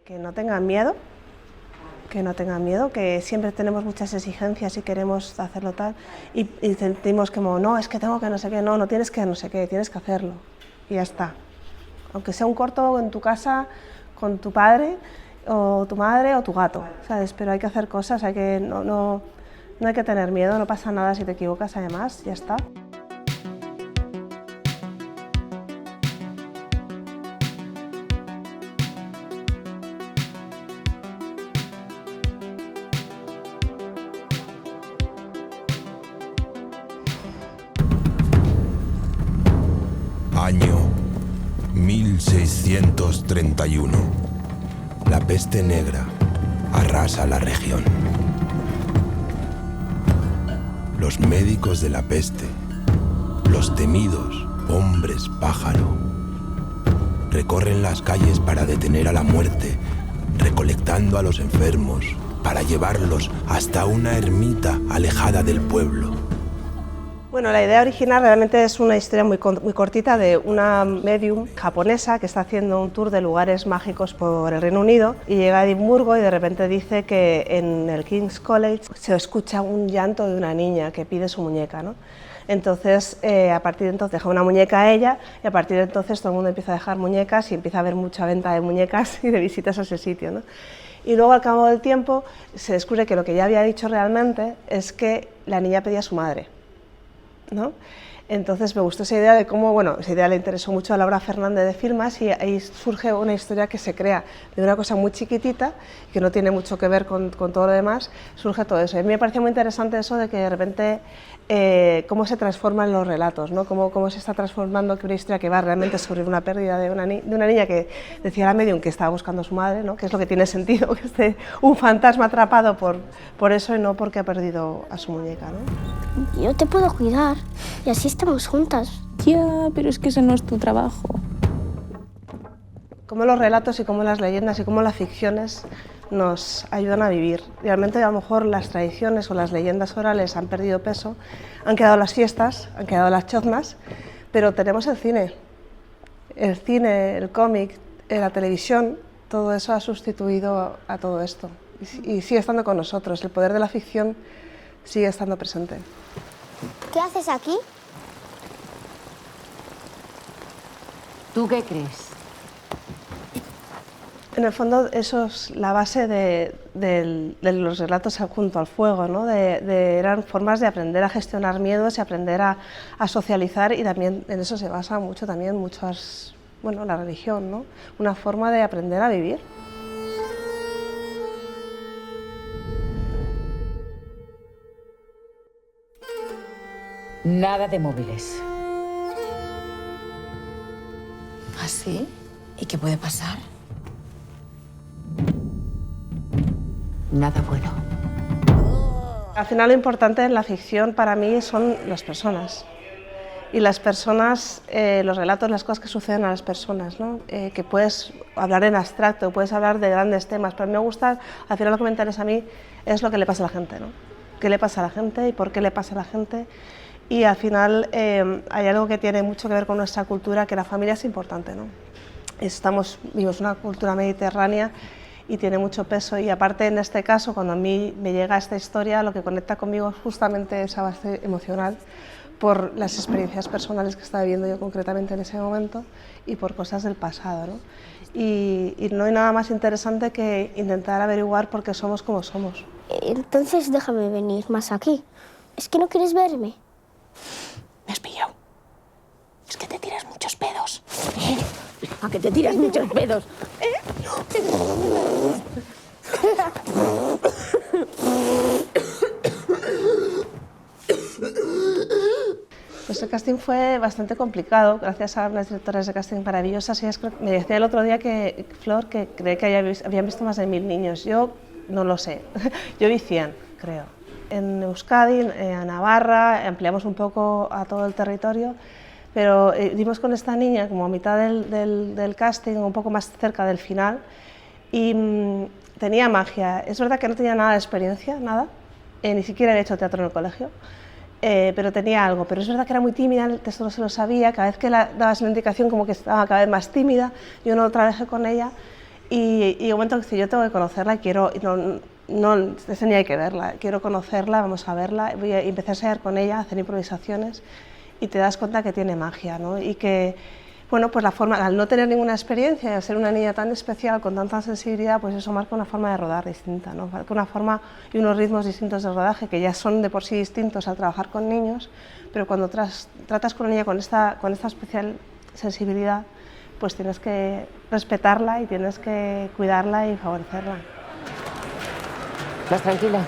Que no tengan miedo, que siempre tenemos muchas exigencias y queremos hacerlo tal, y sentimos como, no, es que tengo que no sé qué, no tienes que no sé qué, tienes que hacerlo, y ya está. Aunque sea un corto en tu casa con tu padre, o tu madre, o tu gato, ¿sabes? Pero hay que hacer cosas, no hay que tener miedo, no pasa nada si te equivocas, además, ya está. Año 1631. La peste negra arrasa la región. Los médicos de la peste, los temidos hombres pájaro, recorren las calles para detener a la muerte, recolectando a los enfermos para llevarlos hasta una ermita alejada del pueblo. Bueno, la idea original realmente es una historia muy cortita de una medium japonesa que está haciendo un tour de lugares mágicos por el Reino Unido y llega a Edimburgo y de repente dice que en el King's College se escucha un llanto de una niña que pide su muñeca, ¿no? Entonces, a partir de entonces deja una muñeca a ella y a partir de entonces todo el mundo empieza a dejar muñecas y empieza a haber mucha venta de muñecas y de visitas a ese sitio, ¿no? Y luego al cabo del tiempo se descubre que lo que ya había dicho realmente es que la niña pedía a su madre, ¿no? Entonces me gustó esa idea de cómo, bueno, esa idea le interesó mucho a Laura Fernández de Filmas y ahí surge una historia que se crea de una cosa muy chiquitita, que no tiene mucho que ver con todo lo demás, surge todo eso. Y a mí me pareció muy interesante eso de que de repente cómo se transforman los relatos, ¿no? Cómo se está transformando que una historia que va realmente sobre una pérdida de una niña que decía la medium que estaba buscando a su madre, ¿no? Que es lo que tiene sentido, que esté un fantasma atrapado por eso y no porque ha perdido a su muñeca, ¿no? Yo te puedo cuidar y así estamos juntas. Ya, pero es que ese no es tu trabajo. Cómo los relatos y cómo las leyendas y cómo las ficciones nos ayudan a vivir. Realmente a lo mejor las tradiciones o las leyendas orales han perdido peso, han quedado las fiestas, han quedado las choznas, pero tenemos el cine, el cómic, la televisión, todo eso ha sustituido a todo esto y sigue estando con nosotros. El poder de la ficción sigue estando presente. ¿Qué haces aquí? ¿Tú qué crees? En el fondo eso es la base de los relatos junto al fuego, ¿no? Eran formas de aprender a gestionar miedos y aprender a socializar, y también en eso se basa mucho también la religión, ¿no? Una forma de aprender a vivir. Nada de móviles. ¿Ah, sí? ¿Y qué puede pasar? Nada bueno. Al final lo importante en la ficción para mí son las personas. Y las personas, los relatos, las cosas que suceden a las personas, ¿no? Que puedes hablar en abstracto, puedes hablar de grandes temas, pero a mí me gusta, al final lo que me interesa a mí es lo que le pasa a la gente, ¿no? ¿Qué le pasa a la gente y por qué le pasa a la gente? Y al final hay algo que tiene mucho que ver con nuestra cultura, que la familia es importante, ¿no? Vivimos una cultura mediterránea y tiene mucho peso, y aparte en este caso, cuando a mí me llega esta historia, lo que conecta conmigo es justamente esa base emocional por las experiencias personales que estaba viviendo yo concretamente en ese momento y por cosas del pasado, ¿no? Y no hay nada más interesante que intentar averiguar por qué somos como somos. Entonces déjame venir más aquí. ¿Es que no quieres verme? Me has pillado. Es que te tiras muchos pedos. ¿A que te tiras muchos pedos? Pues el casting fue bastante complicado, gracias a unas directoras de casting maravillosas. Me decía el otro día Flor que cree que habían visto más de 1000 niños. Yo no lo sé, yo vi 100, creo. En Euskadi, en Navarra, ampliamos un poco a todo el territorio, pero dimos con esta niña como a mitad del casting, un poco más cerca del final, y tenía magia. Es verdad que no tenía nada de experiencia, nada, ni siquiera había hecho teatro en el colegio, pero tenía algo. Pero es verdad que era muy tímida, el texto no se lo sabía, cada vez que dabas una indicación como que estaba cada vez más tímida. Yo no trabajé con ella Y un momento que dice, yo tengo que conocerla, quiero, no hay que verla, quiero conocerla, vamos a verla. Y empecé a ensayar con ella, a hacer improvisaciones y te das cuenta que tiene magia, ¿no? Y que, bueno, pues la forma, al no tener ninguna experiencia y al ser una niña tan especial, con tanta sensibilidad, pues eso marca una forma de rodar distinta, ¿no? Marca una forma y unos ritmos distintos de rodaje que ya son de por sí distintos al trabajar con niños, pero cuando tratas con una niña con esta especial sensibilidad, pues tienes que respetarla y tienes que cuidarla y favorecerla. Más tranquila.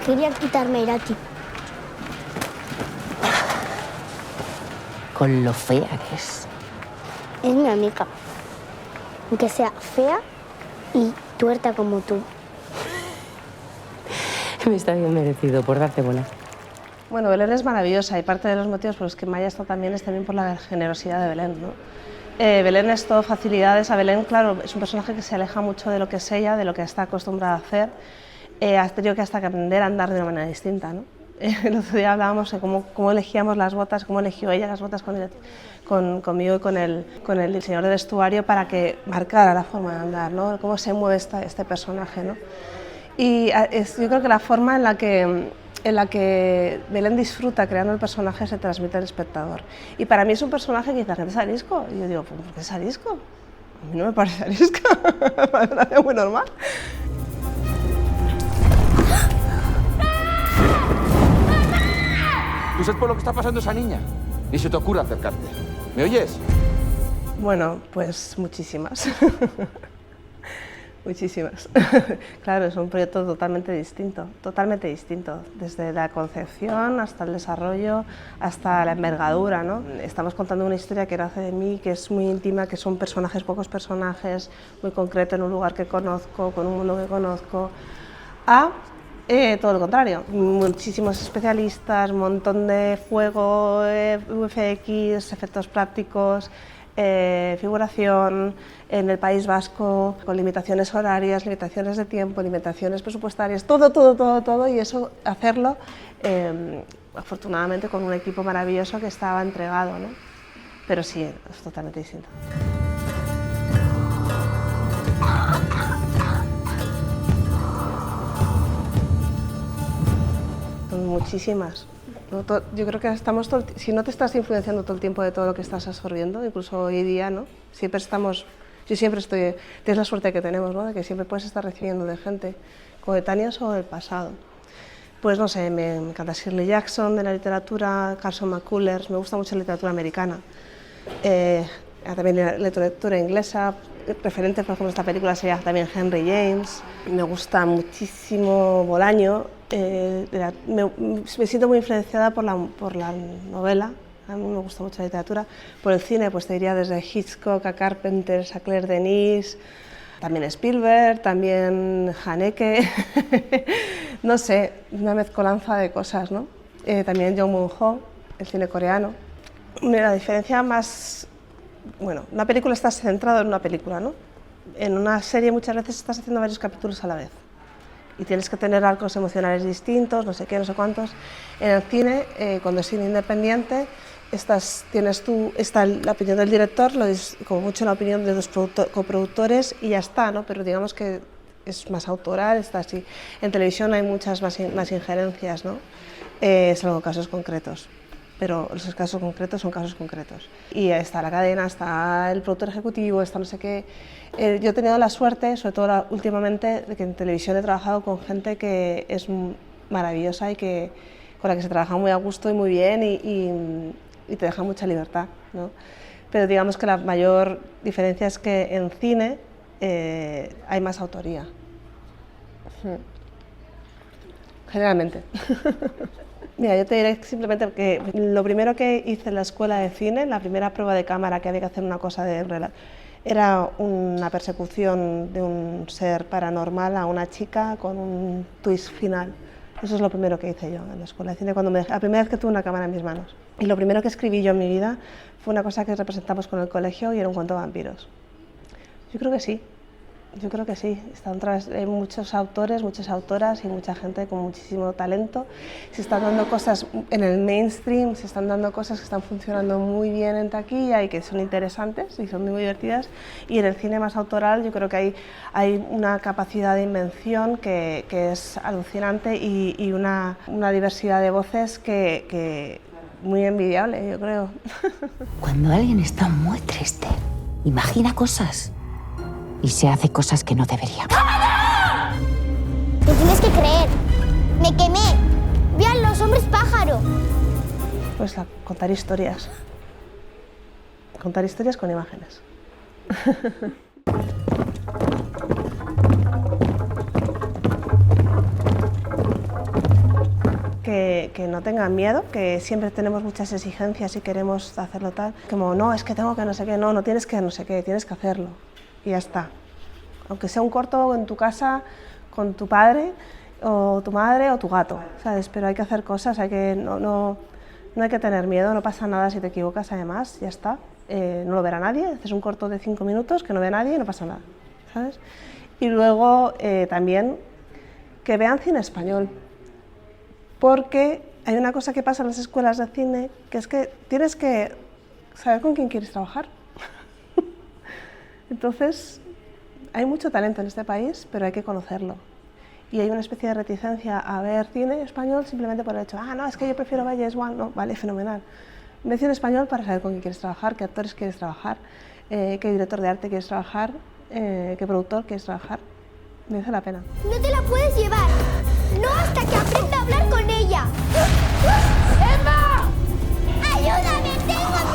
Quería quitarme a ti. Con lo fea que es. Es mi amiga. Aunque sea fea y tuerta como tú. Me está bien merecido por darte bola. Bueno, Belén es maravillosa y parte de los motivos por los que Maya está también es también por la generosidad de Belén, ¿no? Belén es todo facilidades. A Belén, claro, es un personaje que se aleja mucho de lo que es ella, de lo que está acostumbrada a hacer. Has tenido que hasta que aprender a andar de una manera distinta, ¿no? El otro día hablábamos de cómo elegíamos las botas, cómo eligió ella las botas conmigo y con el diseñador de vestuario para que marcara la forma de andar, ¿no? Cómo se mueve este personaje, ¿no? Y yo creo que la forma en la que Belén disfruta creando el personaje se transmite al espectador. Y para mí es un personaje que dice, ¿es arisco? Y yo digo, ¿por qué es arisco? A mí no me parece arisco, me parece muy normal. ¿Tú sabes por lo que está pasando esa niña? Ni se te ocurre acercarte. ¿Me oyes? Bueno, pues muchísimas. Muchísimas. Claro, es un proyecto totalmente distinto, desde la concepción hasta el desarrollo, hasta la envergadura, ¿no? Estamos contando una historia que nace de mí, que es muy íntima, que son personajes, pocos personajes, muy concreto, en un lugar que conozco, con un mundo que conozco, a todo lo contrario, muchísimos especialistas, un montón de fuego, VFX, efectos prácticos, figuración en el País Vasco, con limitaciones horarias, limitaciones de tiempo, limitaciones presupuestarias, todo, y eso hacerlo afortunadamente con un equipo maravilloso que estaba entregado, ¿no? Pero sí, es totalmente distinto. Muchísimas. ¿No? Yo creo que estamos si no te estás influenciando todo el tiempo de todo lo que estás absorbiendo, incluso hoy día, ¿no? Yo siempre estoy, tienes la suerte que tenemos, ¿no? De que siempre puedes estar recibiendo de gente coetáneos o del pasado. Pues no sé, me encanta Shirley Jackson de la literatura, Carson McCullers, me gusta mucho la literatura americana, también la literatura inglesa, referentes, por ejemplo, esta película sería también Henry James, me gusta muchísimo Bolaño, me siento muy influenciada por la novela, a mí me gusta mucho la literatura, por el cine, pues te diría desde Hitchcock a Carpenter, a Claire Denis, también Spielberg, también Haneke, no sé, una mezcolanza de cosas, ¿no? También Jong Moon-ho, el cine coreano. La diferencia más, bueno, una película está centrada en una película, ¿no? En una serie muchas veces estás haciendo varios capítulos a la vez y tienes que tener arcos emocionales distintos, no sé qué, no sé cuántos. En el cine, cuando es cine independiente, está la opinión del director, como mucho la opinión de los coproductores y ya está, ¿no? Pero digamos que es más autoral, está así. En televisión hay muchas más injerencias, ¿no? Salvo casos concretos. Pero los casos concretos son casos concretos. Y está la cadena, está el productor ejecutivo, está no sé qué. Yo he tenido la suerte, sobre todo últimamente, de que en televisión he trabajado con gente que es maravillosa y con la que se trabaja muy a gusto y muy bien y te deja mucha libertad, ¿no? Pero digamos que la mayor diferencia es que en cine hay más autoría. Generalmente. Mira, yo te diré simplemente que lo primero que hice en la escuela de cine, la primera prueba de cámara que había que hacer una cosa era una persecución de un ser paranormal a una chica con un twist final. Eso es lo primero que hice yo en la escuela de cine, la primera vez que tuve una cámara en mis manos. Y lo primero que escribí yo en mi vida fue una cosa que representamos con el colegio y era un cuento de vampiros. Yo creo que sí. Yo creo que sí, hay muchos autores, muchas autoras y mucha gente con muchísimo talento. Se están dando cosas en el mainstream, se están dando cosas que están funcionando muy bien en taquilla y que son interesantes y son muy divertidas. Y en el cine más autoral yo creo que hay una capacidad de invención que es alucinante y una diversidad de voces que muy envidiable, yo creo. Cuando alguien está muy triste, imagina cosas y se hace cosas que no debería. Me tienes que creer. Me quemé. Vean los hombres pájaro. Pues contar historias. Contar historias con imágenes. Que no tengan miedo, que siempre tenemos muchas exigencias y queremos hacerlo tal. Como, no, es que tengo que no sé qué, no tienes que no sé qué, tienes que hacerlo. Y ya está. Aunque sea un corto en tu casa con tu padre o tu madre o tu gato, ¿sabes? Pero hay que hacer cosas, no hay que tener miedo, no pasa nada si te equivocas, además, ya está. No lo verá nadie, haces un corto de 5 minutos que no ve nadie y no pasa nada, ¿sabes? Y luego también que vean cine español, porque hay una cosa que pasa en las escuelas de cine, que es que tienes que saber con quién quieres trabajar. Entonces, hay mucho talento en este país, pero hay que conocerlo. Y hay una especie de reticencia a ver cine español simplemente por el hecho, no, es que yo prefiero Valles One, no, vale, fenomenal. Ve cine español para saber con quién quieres trabajar, qué actores quieres trabajar, qué director de arte quieres trabajar, qué productor quieres trabajar. Merece la pena. No te la puedes llevar. No hasta que aprenda a hablar con ella. ¡Emma! ¡Ayúdame! ¡Tengo